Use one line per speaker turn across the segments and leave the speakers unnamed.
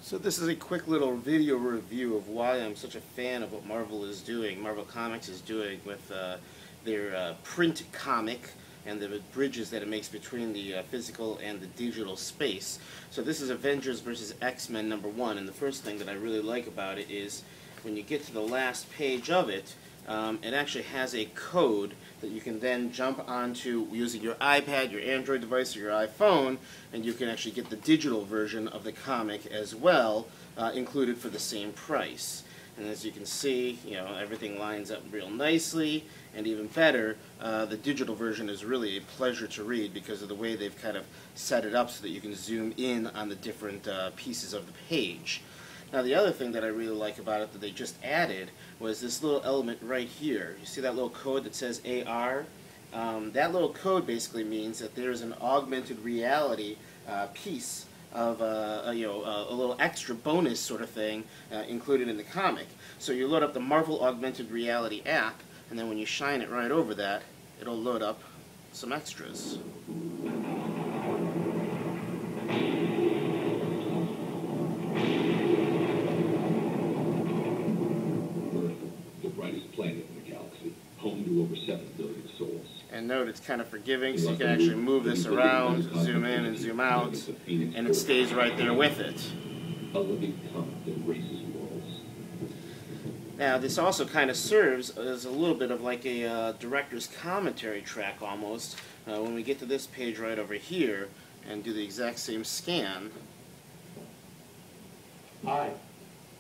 So this is a quick little video review of why I'm such a fan of what Marvel is doing, Marvel Comics is doing with their print comic and the bridges that it makes between the physical and the digital space. So this is Avengers vs. X-Men #1, and the first thing that I really like about it is when you get to the last page of it, it actually has a code that you can then jump onto using your iPad, your Android device, or your iPhone, and you can actually get the digital version of the comic as well, included for the same price. And as you can see, everything lines up real nicely, and even better, the digital version is really a pleasure to read because of the way they've kind of set it up so that you can zoom in on the different pieces of the page. Now the other thing that I really like about it that they just added was this little element right here. You see that little code that says AR? That little code basically means that there's an augmented reality piece of a little extra bonus sort of thing included in the comic. So you load up the Marvel Augmented Reality app, and then when you shine it right over that, it'll load up some extras.
Planet in the galaxy, home to over 7 billion souls.
And note, it's kind of forgiving, so you can actually move this around, zoom in and zoom out, and it stays right there with it.
A living comet that races worlds.
Now, this also kind of serves as a little bit of like a director's commentary track almost. When we get to this page right over here and do the exact same scan.
Hi,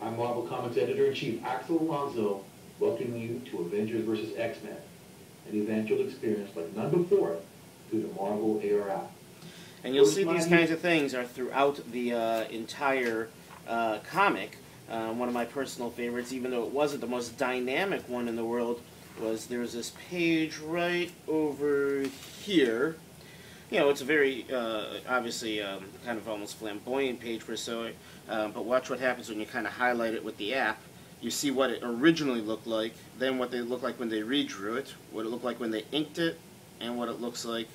I'm Marvel Comics Editor-in-Chief Axel Alonso, welcoming you to Avengers vs. X-Men, an event you'll experience like none before through the Marvel AR app.
And you'll see these kinds of things are throughout the entire comic. One of my personal favorites, even though it wasn't the most dynamic one in the world, was there's this page right over here. It's a very, obviously, kind of almost flamboyant page per se, but watch what happens when you kind of highlight it with the app. You see what it originally looked like, then what they look like when they redrew it, what it looked like when they inked it, and what it looks like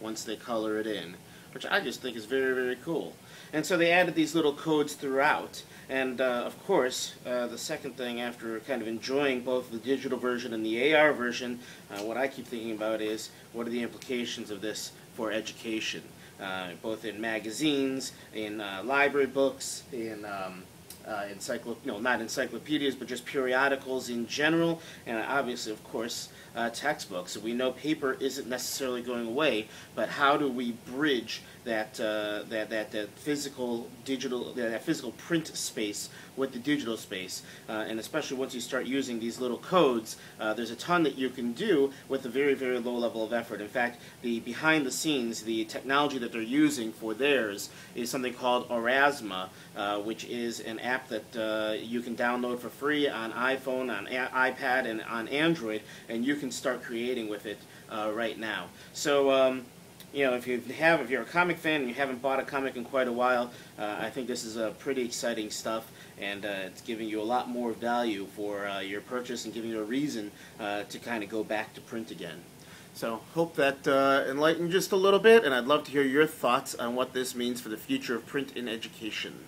once they color it in, which I just think is very, very cool. And so they added these little codes throughout, and of course, the second thing after kind of enjoying both the digital version and the AR version, what I keep thinking about is, what are the implications of this for education, both in magazines, in library books, in not encyclopedias, but just periodicals in general, and obviously, of course, textbooks. So we know paper isn't necessarily going away, but how do we bridge that physical print space with the digital space? And especially once you start using these little codes, there's a ton that you can do with a very, very low level of effort. In fact, the behind the scenes, the technology that they're using for theirs is something called Aurasma, which is an app that you can download for free on iPhone, on iPad, and on Android, and you can start creating with it right now. So if you're a comic fan and you haven't bought a comic in quite a while, I think this is pretty exciting stuff, and it's giving you a lot more value for your purchase and giving you a reason to kind of go back to print again. So hope that enlightened just a little bit, and I'd love to hear your thoughts on what this means for the future of print in education.